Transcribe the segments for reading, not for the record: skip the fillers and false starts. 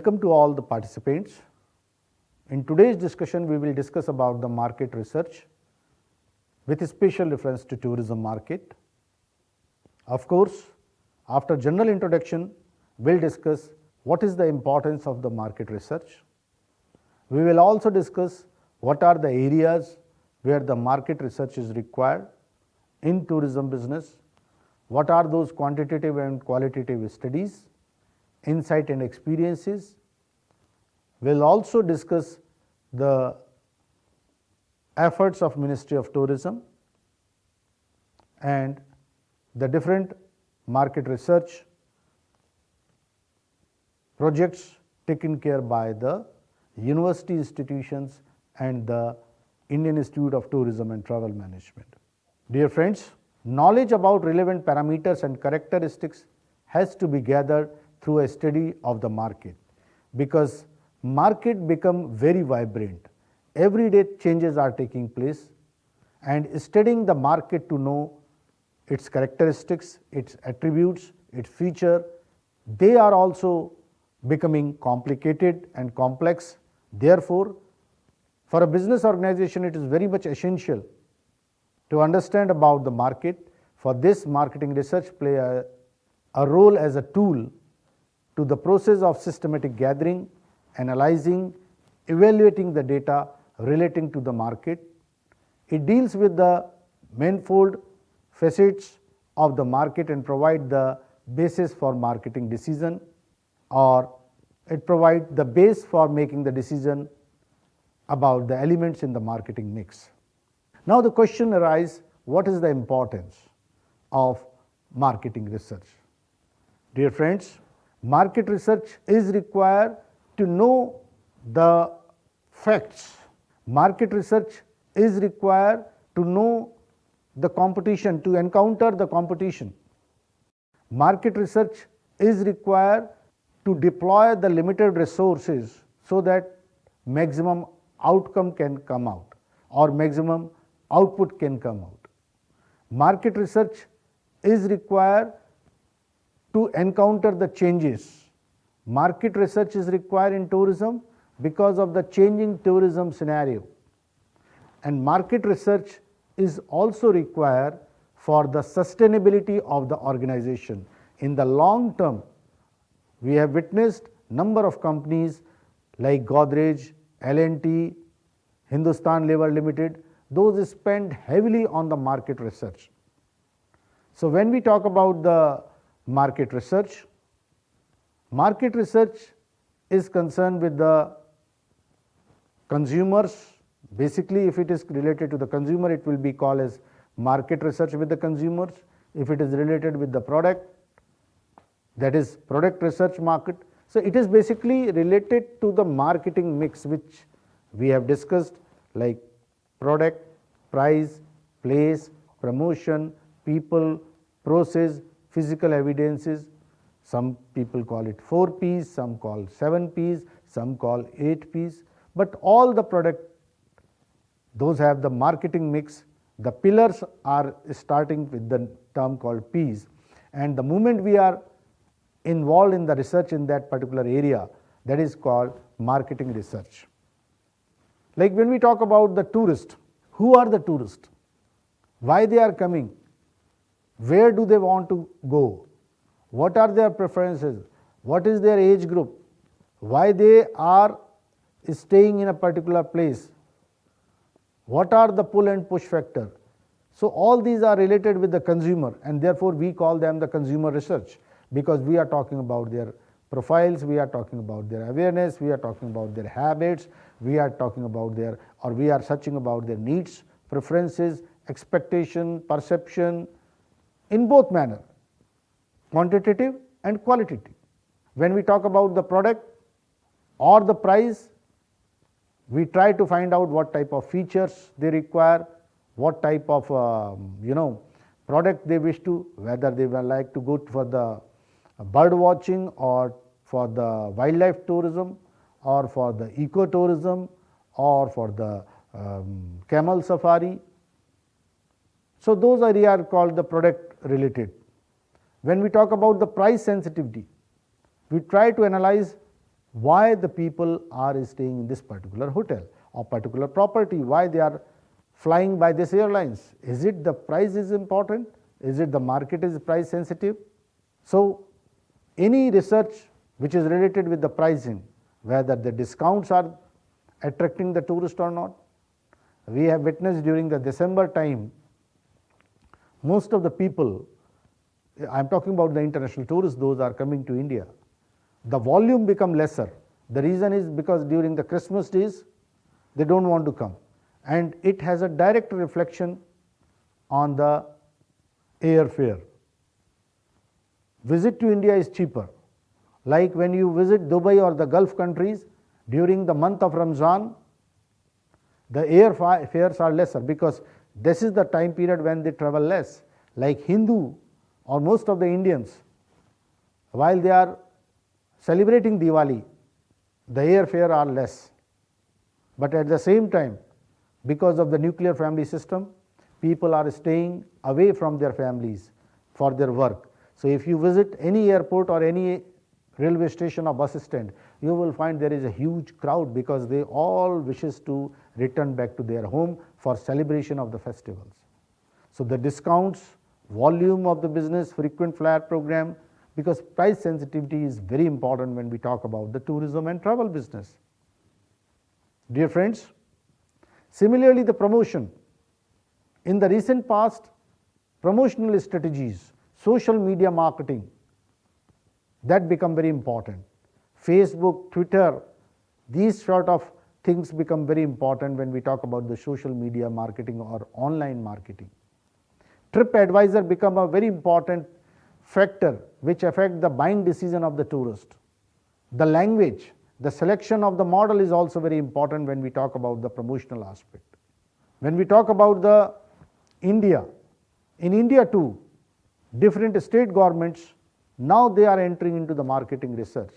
Welcome to all the participants. In today's discussion, we will discuss about the market research with a special reference to tourism market. Of course, after general introduction, we'll discuss what is the importance of the market research. We will also discuss what are the areas where the market research is required in tourism business, what are those quantitative and qualitative studies, insight and experiences. We'll also discuss the efforts of Ministry of Tourism and the different market research projects taken care by the university institutions and the Indian Institute of Tourism and Travel Management. Dear friends, knowledge about relevant parameters and characteristics has to be gathered through a study of the market, because market become very vibrant. Every day changes are taking place, and studying the market to know its characteristics, its attributes, its feature, they are also becoming complicated and complex. Therefore, for a business organization, it is very much essential to understand about the market. For this, marketing research play a role as a tool to the process of systematic gathering, analyzing, evaluating the data relating to the market. It deals with the manifold facets of the market and provide the basis for marketing decision, or it provides the base for making the decision about the elements in the marketing mix. Now the question arises, what is the importance of marketing research? Dear friends, market research is required to know the facts. Market research is required to know the competition, to encounter the competition. Market research is required to deploy the limited resources so that maximum outcome can come out or maximum output can come out. Market research is required to encounter the changes. Market research is required in tourism because of the changing tourism scenario. And market research is also required for the sustainability of the organization. In the long term, we have witnessed number of companies like Godrej, L&T, Hindustan Lever Limited, those spend heavily on the market research. So when we talk about the market research is concerned with the consumers. Basically, if it is related to the consumer, it will be called as market research with the consumers. If it is related with the product, that is product research market. So it is basically related to the marketing mix, which we have discussed, like product, price, place, promotion, people, process, physical evidences. Some people call it 4 Ps, some call 7 Ps, some call 8 Ps, but all the product, those have the marketing mix. The pillars are starting with the term called Ps, and the moment we are involved in the research in that particular area, that is called marketing research. Like when we talk about the tourist, who are the tourists? Why they are coming? Where do they want to go? What are their preferences? What is their age group? Why they are staying in a particular place? What are the pull and push factor? So all these are related with the consumer, and therefore we call them the consumer research, because we are talking about their profiles, we are talking about their awareness, we are talking about their habits, we are talking about their, or we are searching about their needs, preferences, expectation, perception, in both manner, quantitative and qualitative. When we talk about the product or the price, we try to find out what type of features they require, what type of product they wish to, whether they would like to go for the bird watching or for the wildlife tourism or for the ecotourism or for the camel safari. So those areas are called the product related. When we talk about the price sensitivity, we try to analyze why the people are staying in this particular hotel or particular property, why they are flying by this airlines. Is it the price is important? Is it the market is price sensitive? So any research which is related with the pricing, whether the discounts are attracting the tourist or not. We have witnessed during the December time, most of the people, I am talking about the international tourists, those are coming to India, the volume become lesser. The reason is because during the Christmas days, they don't want to come, and it has a direct reflection on the airfare. Visit to India is cheaper. Like when you visit Dubai or the Gulf countries during the month of Ramzan, the airfares are lesser because this is the time period when they travel less. Like Hindu or most of the Indians, while they are celebrating Diwali, the airfare are less. But at the same time, because of the nuclear family system, people are staying away from their families for their work. So if you visit any airport or any railway station or bus stand, you will find there is a huge crowd because they all wishes to return back to their home for celebration of the festivals. So the discounts, volume of the business, frequent flyer program, because price sensitivity is very important when we talk about the tourism and travel business. Dear friends, similarly the promotion. In the recent past, promotional strategies, social media marketing, that become very important. Facebook, Twitter, these sort of things become very important when we talk about the social media marketing or online marketing. TripAdvisor become a very important factor which affect the buying decision of the tourist. The language, the selection of the model is also very important when we talk about the promotional aspect. When we talk about the India, in India too, different state governments, now they are entering into the marketing research.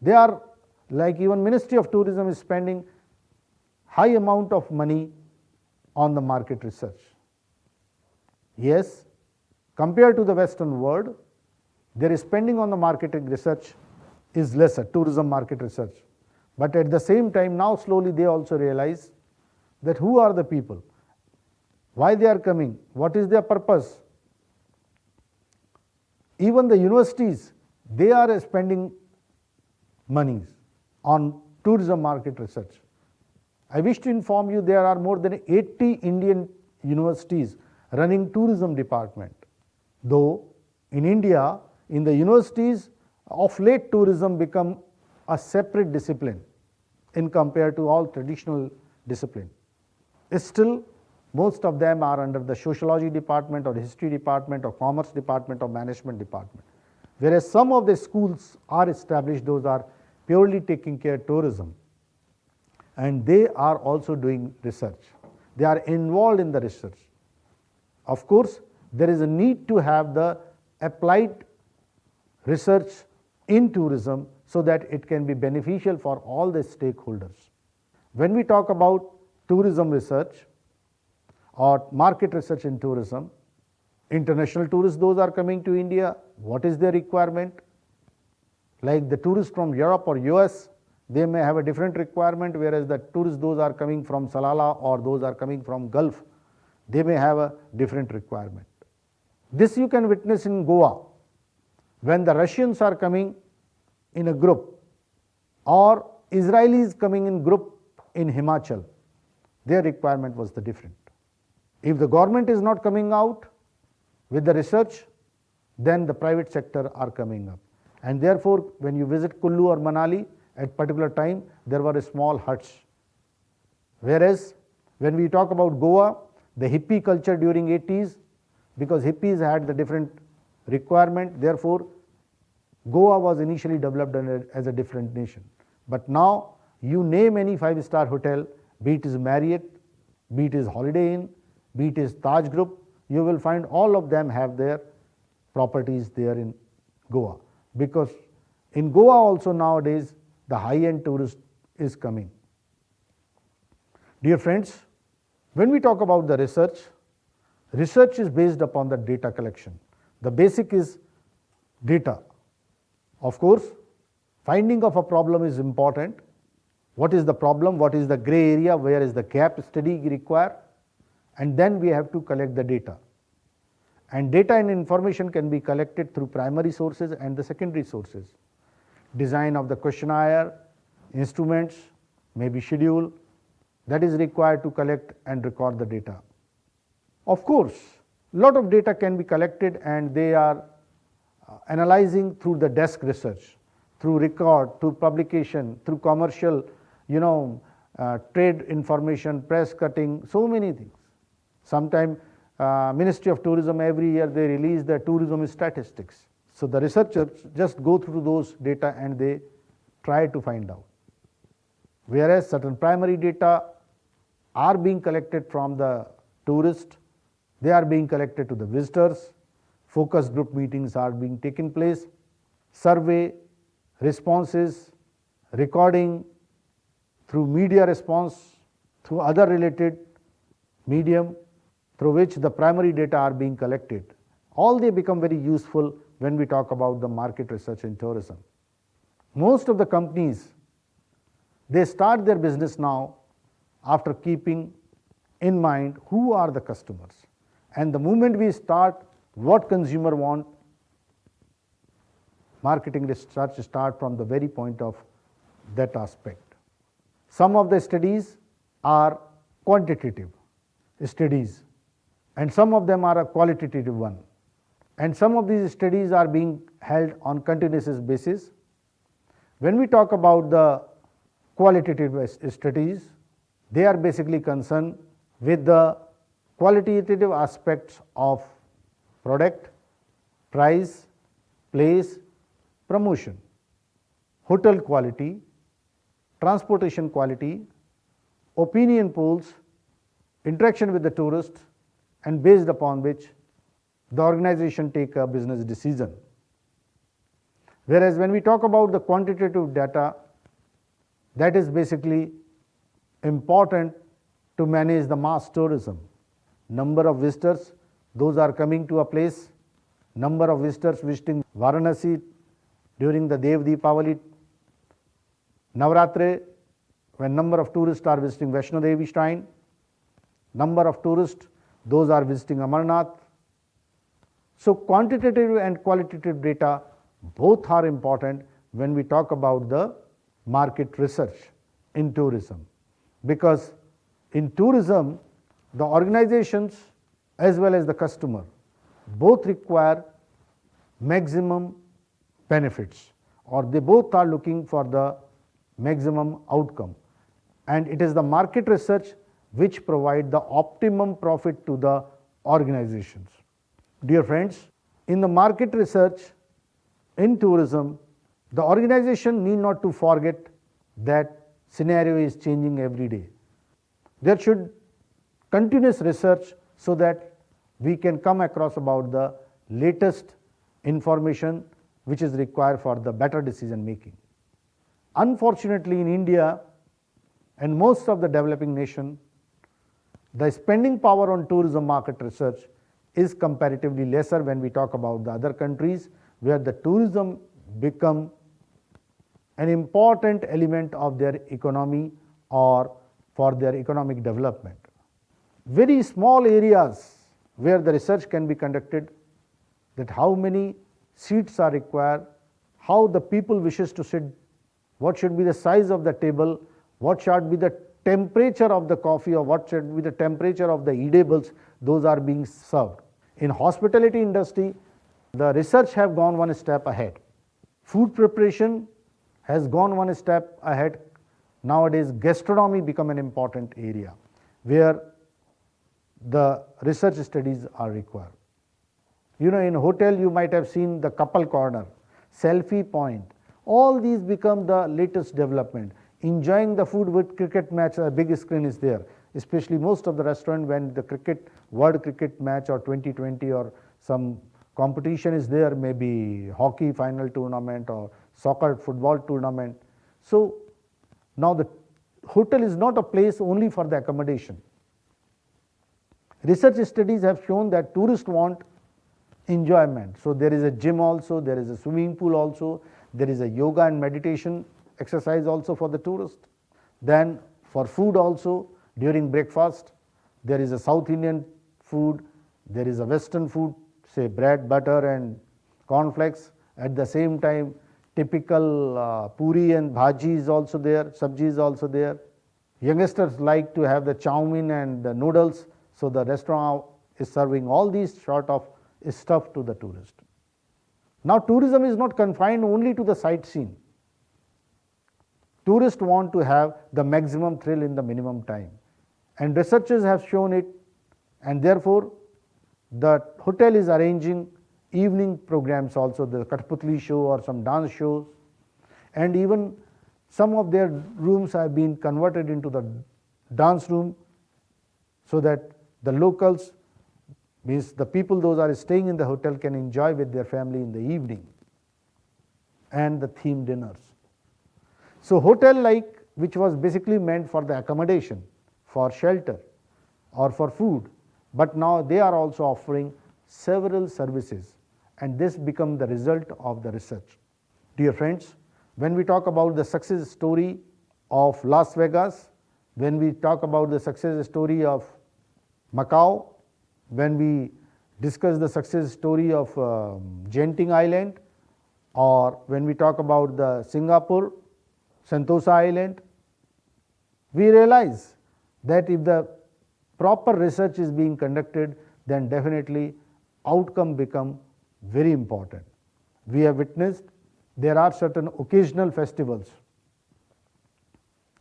They are, like even Ministry of Tourism is spending high amount of money on the market research. Yes, compared to the Western world, their spending on the marketing research is lesser, tourism market research. But at the same time, now slowly they also realize that who are the people, why they are coming, what is their purpose. Even the universities, they are spending monies on tourism market research. I wish to inform you there are more than 80 Indian universities running tourism department. Though in India, in the universities, of late tourism become a separate discipline in compared to all traditional discipline. Still, most of them are under the sociology department or history department or commerce department or management department. Whereas some of the schools are established, those are purely taking care of tourism, and they are also doing research. They are involved in the research. Of course, there is a need to have the applied research in tourism so that it can be beneficial for all the stakeholders. When we talk about tourism research or market research in tourism, international tourists, those are coming to India, what is their requirement? Like the tourists from Europe or US, they may have a different requirement, whereas the tourists, those are coming from Salalah or those are coming from Gulf, they may have a different requirement. This you can witness in Goa, when the Russians are coming in a group or Israelis coming in group in Himachal, their requirement was the different. If the government is not coming out with the research, then the private sector are coming up. And therefore, when you visit Kullu or Manali, at particular time, there were small huts. Whereas, when we talk about Goa, the hippie culture during 80s, because hippies had the different requirement, therefore, Goa was initially developed as a different nation. But now, you name any 5-star hotel, be it is Marriott, be it is Holiday Inn, be it is Taj Group, you will find all of them have their properties there in Goa. Because in Goa also nowadays, the high-end tourist is coming. Dear friends, when we talk about the research, research is based upon the data collection. The basic is data. Of course, Finding of a problem is important. What is the problem? What is the gray area? Where is the gap study required? And then we have to collect the data. And data and information can be collected through primary sources and the secondary sources. Design of the questionnaire, instruments, maybe schedule, that is required to collect and record the data. Of course, a lot of data can be collected and they are analyzing through the desk research, through record, through publication, through commercial, trade information, press cutting, so many things. Sometimes Ministry of Tourism every year they release the tourism statistics. So the researchers just go through those data and they try to find out. Whereas certain primary data are being collected from the tourists, they are being collected to the visitors, focus group meetings are being taken place, survey, responses, recording through media response, through other related medium through which the primary data are being collected. All they become very useful when we talk about the market research in tourism. Most of the companies, they start their business now after keeping in mind who are the customers. And the moment we start what consumer want, marketing research start from the very point of that aspect. Some of the studies are quantitative studies and some of them are a qualitative one. And some of these studies are being held on continuous basis. When we talk about the qualitative studies, they are basically concerned with the qualitative aspects of product, price, place, promotion, hotel quality, transportation quality, opinion polls, interaction with the tourists, and based upon which the organization take a business decision. Whereas when we talk about the quantitative data, that is basically important to manage the mass tourism. Number of visitors, those are coming to a place, number of visitors visiting Varanasi during the Dev Deepavali, Navaratri, when number of tourists are visiting Vaishno Devi shrine, number of tourists, those are visiting Amarnath. So quantitative and qualitative data both are important when we talk about the market research in tourism, because in tourism the organizations as well as the customer both require maximum benefits, or they both are looking for the maximum outcome, and it is the market research which provide the optimum profit to the organizations. Dear friends, in the market research in tourism, the organization need not to forget that scenario is changing every day. There should continuous research so that we can come across about the latest information which is required for the better decision making. Unfortunately, in India and most of the developing nation, the spending power on tourism market research is comparatively lesser when we talk about the other countries where the tourism become an important element of their economy or for their economic development. Very small areas where the research can be conducted, that how many seats are required, how the people wishes to sit, what should be the size of the table, what should be the temperature of the coffee, or what should be the temperature of the eatables, those are being served. In hospitality industry, the research have gone one step ahead. Food preparation has gone one step ahead. Nowadays, gastronomy become an important area where the research studies are required. In hotel you might have seen the couple corner, selfie point. All these become the latest development. Enjoying the food with cricket match, a big screen is there. Especially most of the restaurant when the World Cricket match or 2020 or some competition is there, maybe hockey final tournament or soccer football tournament. So now the hotel is not a place only for the accommodation. Research studies have shown that tourists want enjoyment. So there is a gym also, there is a swimming pool also, there is a yoga and meditation exercise also for the tourist. Then for food also, during breakfast, there is a South Indian food, there is a Western food, say bread, butter and cornflakes. At the same time, typical puri and bhaji is also there, sabji is also there. Youngsters like to have the chow mein and the noodles, so the restaurant is serving all these sort of stuff to the tourist. Now tourism is not confined only to the sightseeing. Tourists want to have the maximum thrill in the minimum time, and researchers have shown it, and therefore the hotel is arranging evening programs also, the Kathputli show or some dance shows, and even some of their rooms have been converted into the dance room, so that the locals, means the people those are staying in the hotel, can enjoy with their family in the evening, and the themed dinners. So hotel like, which was basically meant for the accommodation, for shelter or for food, but now they are also offering several services, and this become the result of the research. Dear friends, when we talk about the success story of Las Vegas, when we talk about the success story of Macau, when we discuss the success story of Genting Island, or when we talk about the Singapore, Sentosa Island, we realize that if the proper research is being conducted, then definitely outcome become very important. We have witnessed there are certain occasional festivals.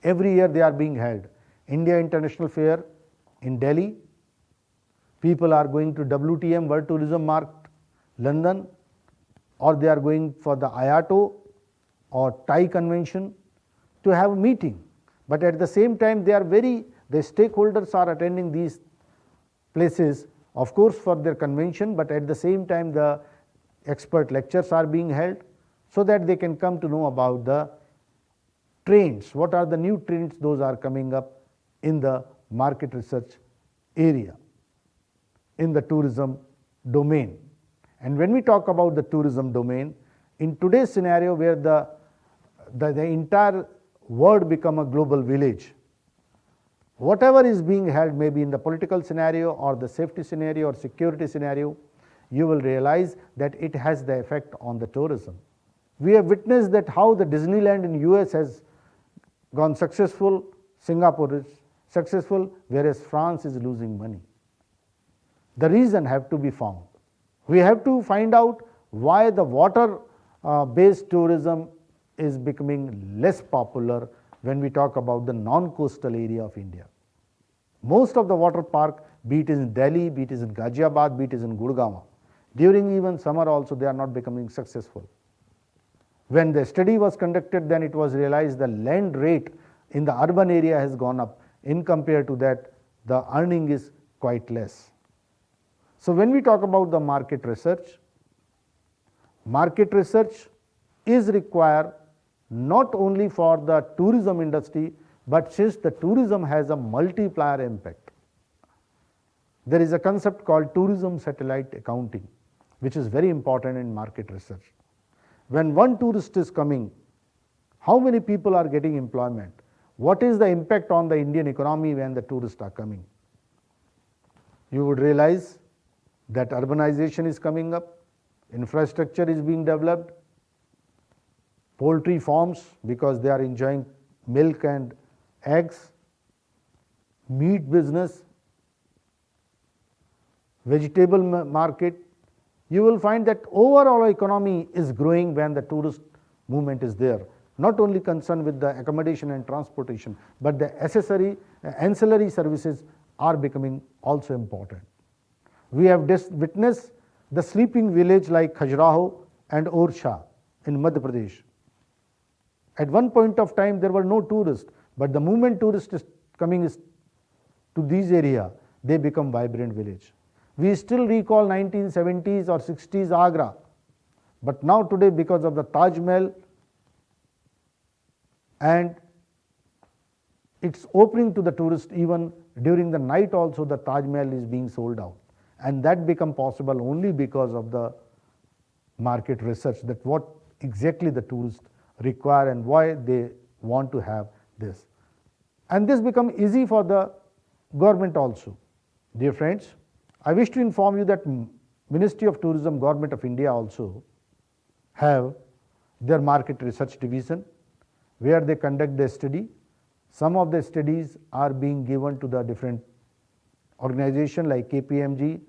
Every year they are being held. India International Fair in Delhi, people are going to WTM, World Tourism Mart, London, or they are going for the IATO or Thai convention to have a meeting. But at the same time, the stakeholders are attending these places, of course for their convention, but at the same time the expert lectures are being held, so that they can come to know about the trends, what are the new trends those are coming up in the market research area, in the tourism domain. And when we talk about the tourism domain, in today's scenario where the entire world become a global village, whatever is being held, maybe in the political scenario or the safety scenario or security scenario, you will realize that it has the effect on the tourism. We have witnessed that how the Disneyland in US has gone successful, Singapore is successful, whereas France is losing money. The reason have to be found. We have to find out why the water based tourism is becoming less popular when we talk about the non-coastal area of India. Most of the water park, be it in Delhi, be it in Ghaziabad, be it in Gurgaon, during even summer also they are not becoming successful. When the study was conducted, then it was realized the land rate in the urban area has gone up. In compared to that, the earning is quite less. So when we talk about the market research is required not only for the tourism industry, but since the tourism has a multiplier impact. There is a concept called tourism satellite accounting, which is very important in market research. When one tourist is coming, how many people are getting employment? What is the impact on the Indian economy when the tourists are coming? You would realize that urbanization is coming up, infrastructure is being developed, poultry farms because they are enjoying milk and eggs, meat business, vegetable market. You will find that overall economy is growing when the tourist movement is there. Not only concerned with the accommodation and transportation, but the ancillary services are becoming also important. We have witnessed the sleeping village like Khajuraho and Orsha in Madhya Pradesh. At one point of time there were no tourists, but the moment tourists is coming to these areas, they become vibrant village. We still recall 1970s or 60s Agra, but now today because of the Taj Mahal and it's opening to the tourist, even during the night also the Taj Mahal is being sold out. and that become possible only because of the market research, that what exactly the tourists require and why they want to have this. And this become easy for the government also. Dear friends, I wish to inform you that Ministry of Tourism, Government of India also have their market research division where they conduct the study. Some of the studies are being given to the different organization like KPMG,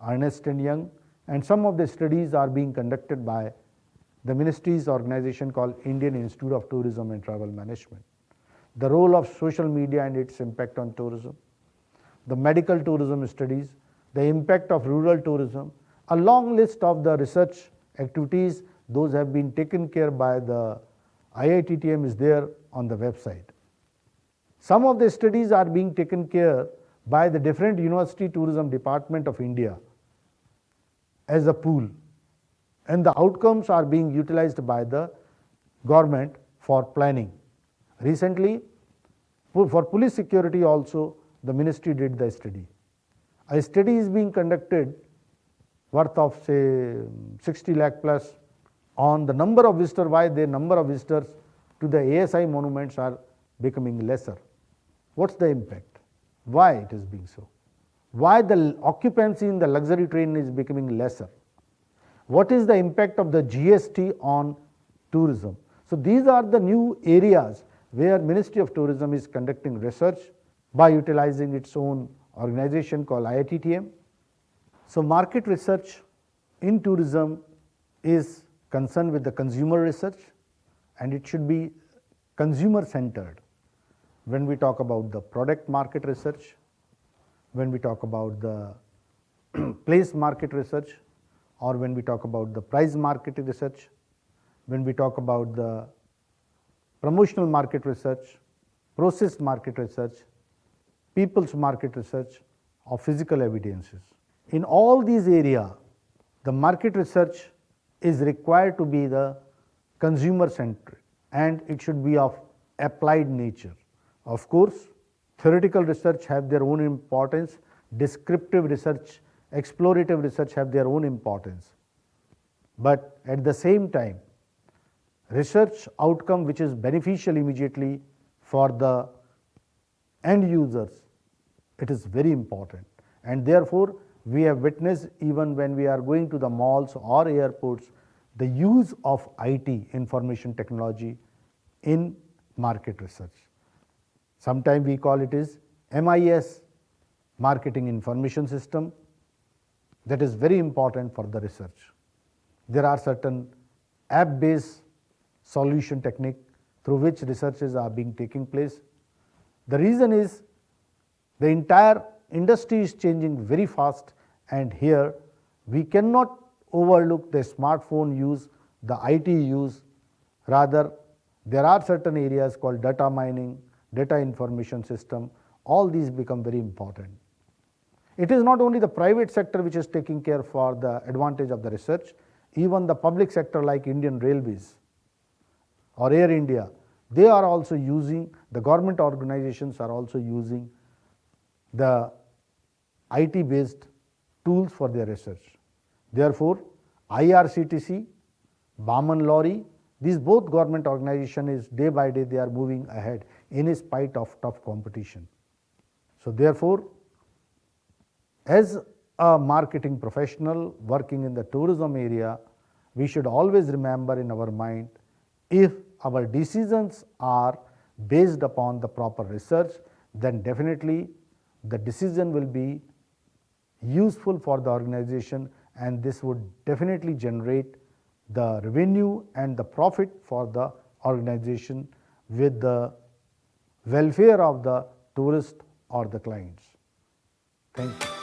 Ernst & Young, and some of the studies are being conducted by the ministry's organization called Indian Institute of Tourism and Travel Management. The role of social media and its impact on tourism, the medical tourism studies, the impact of rural tourism, a long list of the research activities, those have been taken care by the IITTM is there on the website. Some of the studies are being taken care by the different University Tourism Department of India as a pool, and the outcomes are being utilized by the government for planning. Recently, for police security also, the ministry did the study. A study is being conducted worth of say 60 lakh plus on the number of visitors, why the number of visitors to the ASI monuments are becoming lesser. What's the impact? Why it is being so? Why the occupancy in the luxury train is becoming lesser? What is the impact of the GST on tourism? So these are the new areas where Ministry of Tourism is conducting research by utilizing its own organization called IITTM. So market research in tourism is concerned with the consumer research, and it should be consumer centered. When we talk about the product market research, when we talk about the place market research, or when we talk about the price market research, when we talk about the promotional market research, process market research, people's market research, or physical evidences. In all these areas, the market research is required to be the consumer centric, and it should be of applied nature. Of course, theoretical research have their own importance, descriptive research, explorative research have their own importance. But at the same time, research outcome which is beneficial immediately for the end users, it is very important. And therefore, we have witnessed even when we are going to the malls or airports, the use of IT, information technology, in market research. Sometimes we call it is MIS, Marketing Information System, that is very important for the research. There are certain app-based solution technique through which researches are being taking place. The reason is the entire industry is changing very fast, and here we cannot overlook the smartphone use, the IT use. Rather, there are certain areas called data mining, data information system, all these become very important. It is not only the private sector which is taking care for the advantage of the research, even the public sector like Indian Railways or Air India, they are also using, the government organizations are also using the IT based tools for their research. Therefore, IRCTC, Bahman Lorry, these both government organizations is day by day they are moving ahead in spite of tough competition. So therefore, as a marketing professional working in the tourism area, we should always remember in our mind, if our decisions are based upon the proper research, then definitely the decision will be useful for the organization, and this would definitely generate the revenue and the profit for the organization with the welfare of the tourist or the clients. Thank you.